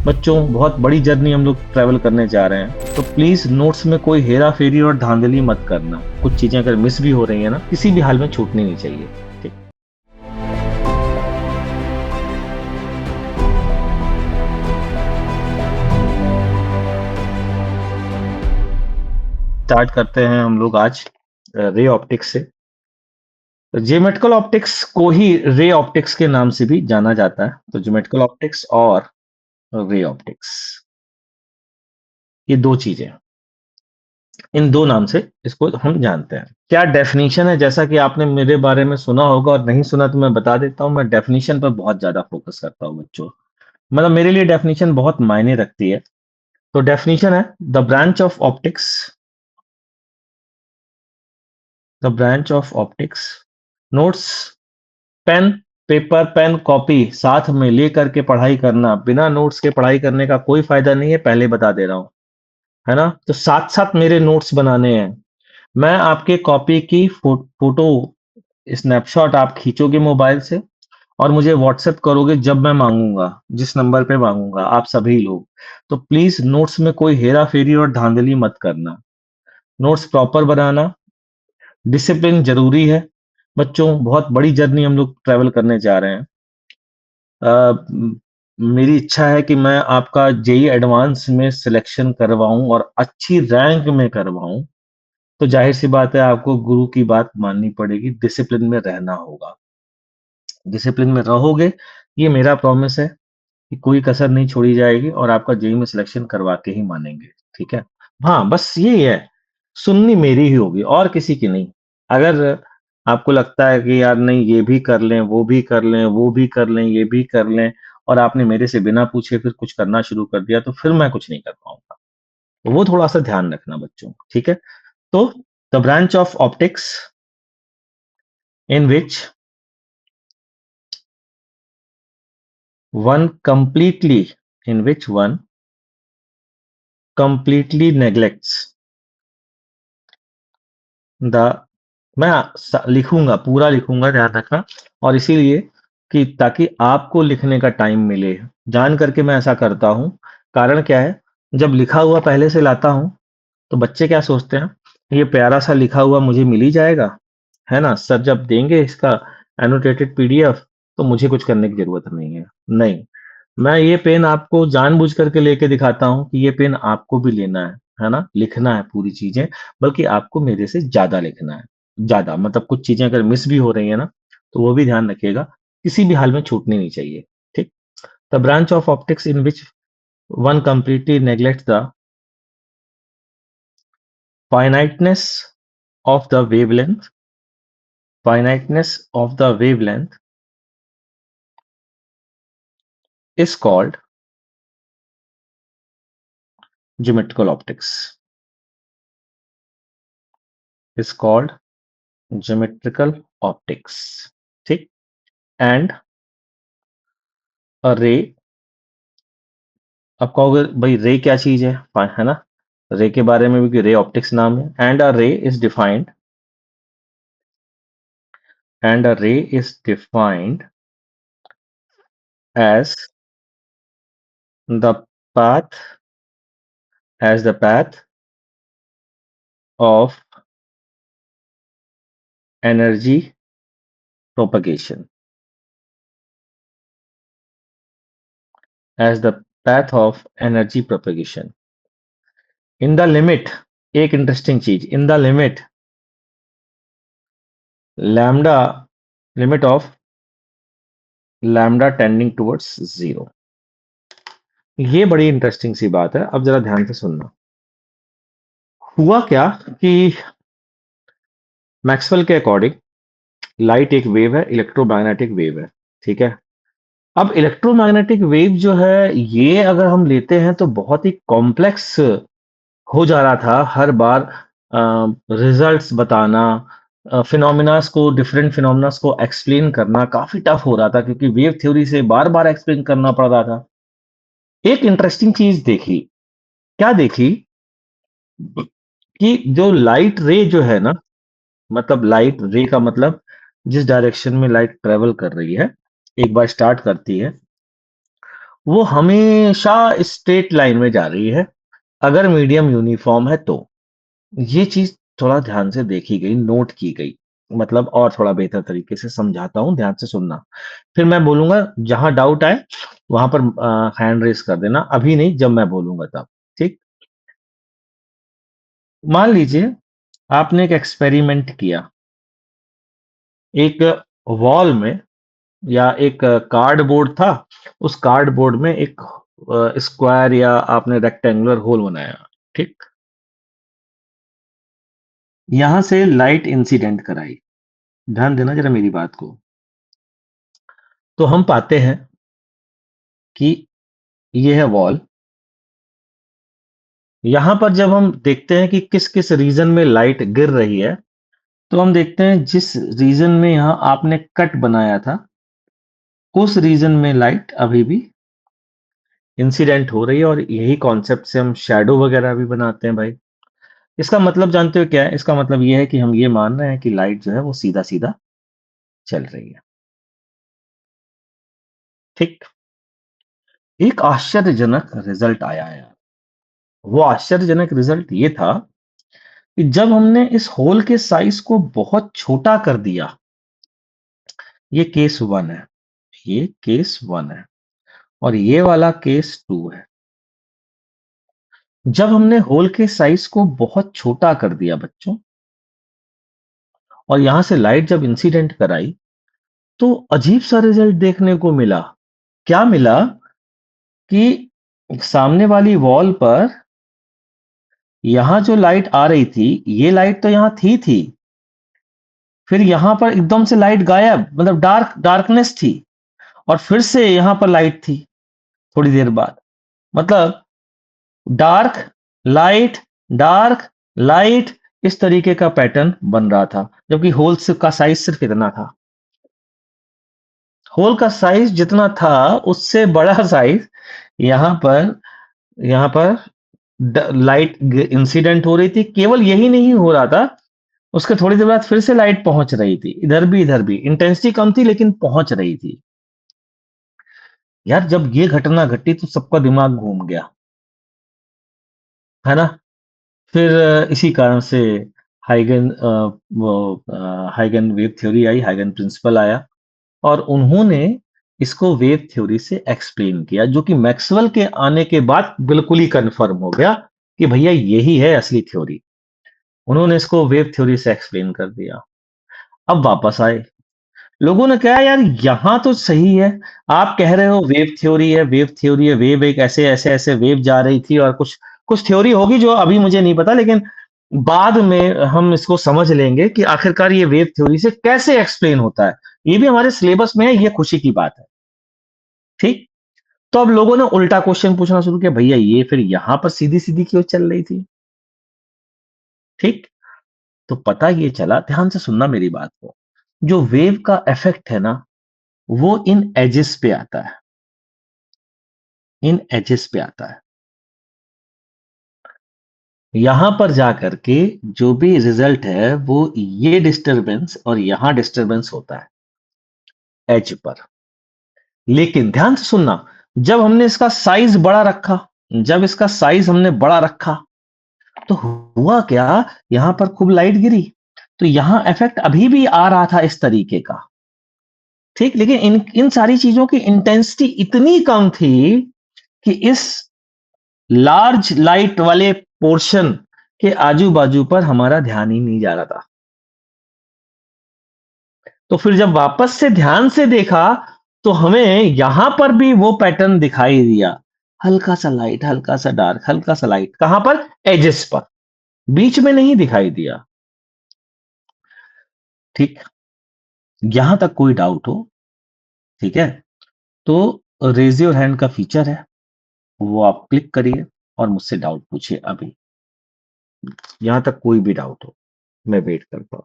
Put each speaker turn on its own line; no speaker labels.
बच्चों, बहुत बड़ी जर्नी हम लोग ट्रैवल करने जा रहे हैं, तो प्लीज़ नोट्स में कोई हेरा-फेरी और धांधली मत करना। कुछ चीज़ें अगर मिस भी हो रही हैं ना, किसी भी हाल में छूटनी नहीं चाहिए। ठीक, स्टार्ट करते हैं हम लोग आज रे ऑप्टिक्स से। ज्योमेट्रिकल ऑप्टिक्स को ही रे ऑप्टिक्स के नाम से भी जाना जाता है। तो ज्योमेट्रिकल ऑप्टिक्स और रे ऑप्टिक्स, ये 2 चीज़ें हैं। इन 2 नाम से इसको हम जानते हैं। क्या डेफ़िनिशन है, जैसा कि आपने मेरे बारे में सुना होगा और नहीं सुना तो मैं बता देता हूँ, मैं डेफ़िनिशन पर बहुत ज़्यादा फ़ोकस करता हूँ बच्चों। मतलब मेरे लिए डेफ़िनिशन बहुत मायने रखती है। तो डेफ़िनिशन है the branch of optics notes, pen, paper, pen, copy साथ में लेकर के पढ़ाई करना। बिना नोट्स के पढ़ाई करने का कोई फ़ायदा नहीं है, पहले बता दे रहा हूँ। है ना? तो साथ-साथ मेरे नोट्स बनाने हैं। मैं आपके कॉपी की फ़ोटो स्नैपशॉट आप खींचोगे मोबाइल से और मुझे व्हाट्सएप करोगे जब मैं माँगूँगा, जिस नंबर पे माँगूँगा, आप सभी लोग। तो प्लीज़ नोट्स में कोई हेरा-फेरी और धांधली मत करना। नोट्स प्रॉपर बनाना, डिसिप्लिन ज़रूरी है। बच्चों, बहुत बड़ी जर्नी हम लोग ट्रैवल करने जा रहे हैं। अ, म मेरी इच्छा है कि मैं आपका जेईई एडवांस में सिलेक्शन करवाऊँ और अच्छी रैंक में करवाऊँ। तो ज़ाहिर-सी बात है, आपको गुरु की बात माननी पड़ेगी, डिसिप्लिन में रहना होगा। डिसिप्लिन में रहोगे, ये मेरा प्रॉमिस है कि कोई कसर नहीं छोड़ी जाएगी और आपका जेईई में सिलेक्शन करवा के ही मानेंगे, ठीक है? हाँ, बस यही है, सुननी मेरी ही होगी और किसी की नहीं। अगर आपको लगता है कि यार नहीं, ये भी कर लें, वो भी कर लें, वो भी कर लें, ये भी कर लें और आपने मेरे से बिना पूछे फिर कुछ करना शुरू कर दिया, तो फिर मैं कुछ नहीं कर पाऊँगा। तो वो थोड़ा-सा ध्यान रखना बच्चों, ठीक है? तो the branch of optics in which one completely one completely neglects the, मैं लिखूंगा, पूरा लिखूंगा, ध्यान रखना। और इसीलिए कि ताकि आपको लिखने का टाइम मिले, जान करके मैं ऐसा करता हूँ। कारण क्या है, जब लिखा हुआ पहले से लाता हूँ तो बच्चे क्या सोचते हैं, ये प्यारा सा लिखा हुआ मुझे मिल ही जाएगा, है ना? सर जब देंगे इसका एनोटेटेड पीडीएफ तो मुझे कुछ करने की जरूरत नहीं है। नहीं, मैं ये पेन आपको जानबूझ करके लेके दिखाता हूँ कि ये पेन आपको भी लेना है ना? लिखना है पूरी चीज़ें, बल्कि आपको मेरे से ज़्यादा लिखना है। ज़्यादा मतलब कुछ चीज़ें अगर मिस भी हो रही है ना, तो वो भी ध्यान रखिएगा, किसी भी हाल में छूटनी नहीं चाहिए, ठीक? The branch of optics in which one completely neglects the finiteness of the wavelength finiteness of the wavelength is called geometrical optics. Is called geometrical optics. ठीक? And a ray, अब कहोगे भाई रे क्या चीज है, है ना? रे के बारे में भी रे ऑप्टिक्स नाम है। And a ray is defined as the path the path of energy propagation, as the path of energy propagation in the limit, एक इंटरेस्टिंग चीज, in the limit lambda limit of lambda tending towards zero. ये बड़ी interesting सी बात है, अब जरा ध्यान से सुनना। हुआ क्या कि मैक्सवेल के अकॉर्डिंग लाइट एक वेव है, इलेक्ट्रोमैग्नेटिक वेव है, ठीक है? अब इलेक्ट्रोमैग्नेटिक वेव जो है, ये अगर हम लेते हैं तो बहुत ही कॉम्प्लेक्स हो जा रहा था हर बार रिजल्ट्स बताना, फिनोमिनास को, डिफरेंट फिनोमिनास को एक्सप्लेन करना काफी टफ हो रहा था, क्योंकि वेव थ्योरी से बार बार एक्सप्लेन करना पड़ रहा था। एक इंटरेस्टिंग चीज देखी, क्या देखी कि जो लाइट रे जो है ना, मतलब लाइट रे का मतलब जिस डायरेक्शन में लाइट ट्रेवल कर रही है, एक बार स्टार्ट करती है वो हमेशा स्ट्रेट लाइन में जा रही है, अगर मीडियम यूनिफ़ॉर्म है तो। ये चीज़ थोड़ा ध्यान से देखी गई, नोट की गई। मतलब और थोड़ा बेहतर तरीके से समझाता हूँ, ध्यान से सुनना। फिर मैं बोलूँगा, जहाँ डाउट आए, वहाँ पर हैंड रेज़ कर देना, अभी नहीं, जब मैं बोलूँगा तब, ठीक? मान लीजिए, आपने एक एक्सपेरिमेंट किया, एक वॉल में या एक कार्डबोर्ड था, उस कार्डबोर्ड में एक स्क्वायर या आपने रेक्टेंगुलर होल बनाया, ठीक? यहाँ से लाइट इंसिडेंट कराई। ध्यान देना ज़रा मेरी बात को। तो हम पाते हैं कि ये है वॉल। यहाँ पर जब हम देखते हैं कि किस-किस रीज़न में लाइट गिर रही है, तो हम देखते हैं जिस रीज़न में यहाँ आपने कट बनाया था, उस रीज़न में लाइट अभी भी इंसिडेंट हो रही है और यही कॉन्सेप्ट से हम शैडो वगैरह भी बनाते हैं भाई। इसका मतलब जानते हो क्या है? इसका मतलब ये है कि हम ये मान रहे हैं कि लाइट जो है वो सीधा-सीधा चल रही है। ठीक? एक आश्चर्यजनक रिज़ल्ट आया है। वो आश्चर्यजनक रिज़ल्ट ये था कि जब हमने इस होल के साइज़ को बहुत छोटा कर दिया, ये केस 1 है, ये केस 1 है और ये वाला केस 2 है। जब हमने होल के साइज़ को बहुत छोटा कर दिया बच्चों और यहां से लाइट जब इंसिडेंट कराई, तो अजीब-सा रिज़ल्ट देखने को मिला। क्या मिला कि सामने वाली वॉल पर यहां जो लाइट आ रही थी, ये लाइट तो यहां थी। फिर यहां पर एकदम से लाइट गायब, मतलब डार्कनेस थी और फिर से यहां पर लाइट थी थोड़ी देर बाद। मतलब डार्क, लाइट, डार्क, लाइट, इस तरीके का पैटर्न बन रहा था, जबकि होल का साइज़ सिर्फ इतना था। होल का साइज़ जितना था, उससे बड़ा साइज़ यहाँ पर यहाँ पर लाइट इंसिडेंट हो रही थी। केवल यही नहीं हो रहा था, उसके थोड़ी देर बाद फिर से लाइट पहुंच रही थी, इधर भी इंटेंसिटी कम थी लेकिन पहुंच रही थी। यार, जब ये घटना घटी तो सबका दिमाग घूम गया, है ना? फिर इसी कारण से हाइगन वेव थ्योरी आई, हाइगन प्रिंसिपल आया और उन्होंने इसको वेव थ्योरी से एक्सप्लेन किया, जो कि मैक्सवेल के आने के बाद बिल्कुल ही कंफर्म हो गया कि भैया यही है असली थ्योरी। उन्होंने इसको वेव थ्योरी से एक्सप्लेन कर दिया। अब वापस आए, लोगों ने कहा यार यहाँ तो सही है, आप कह रहे हो वेव थ्योरी है, वेव थ्योरी है, वेव एक ऐसे वेव जा रही थी और कुछ कुछ थ्योरी होगी जो अभी मुझे नहीं पता, लेकिन बाद में हम इसको समझ लेंगे कि आखिरकार ये वेव थ्योरी से कैसे एक्सप्लेन होता है। ये भी हमारे सिलेबस में है, ये खुशी की बात है। ठीक? तो अब लोगों ने उल्टा क्वेश्चन पूछना शुरू किया, भैया ये फिर यहाँ पर सीधी-सीधी क्यों चल रही थी? ठीक? तो पता ये चला, ध्यान से सुनना मेरी बात को, जो वेव का इफेक्ट है ना, वो इन एजेस पे आता है, इन एजेस पे आता है। यहां पर जाकर के जो भी रिजल्ट है वो ये डिस्टरबेंस और यहां डिस्टरबेंस होता है एज पर। लेकिन ध्यान से सुनना, जब हमने इसका साइज बड़ा रखा, जब इसका साइज हमने बड़ा रखा, तो हुआ क्या, यहां पर खूब लाइट गिरी, तो यहां इफेक्ट अभी भी आ रहा था इस तरीके का। ठीक, लेकिन इन इन सारी चीजों की इंटेंसिटी इतनी कम थी कि इस लार्ज लाइट वाले पोर्शन के आजू-बाजू पर हमारा ध्यान ही नहीं जा रहा था। तो फिर जब वापस से ध्यान से देखा, तो हमें यहां पर भी वो पैटर्न दिखाई दिया। हल्का-सा लाइट, हल्का-सा डार्क, हल्का-सा लाइट। कहां पर? एजेस पर। बीच में नहीं दिखाई दिया। ठीक, यहां तक कोई डाउट हो, ठीक है? तो रेज़ योर हैंड का फीचर है, वो आप क्लिक करिए और मुझसे डाउट पूछिए अभी। यहां तक कोई भी डाउट हो, मैं वेट करता हूं।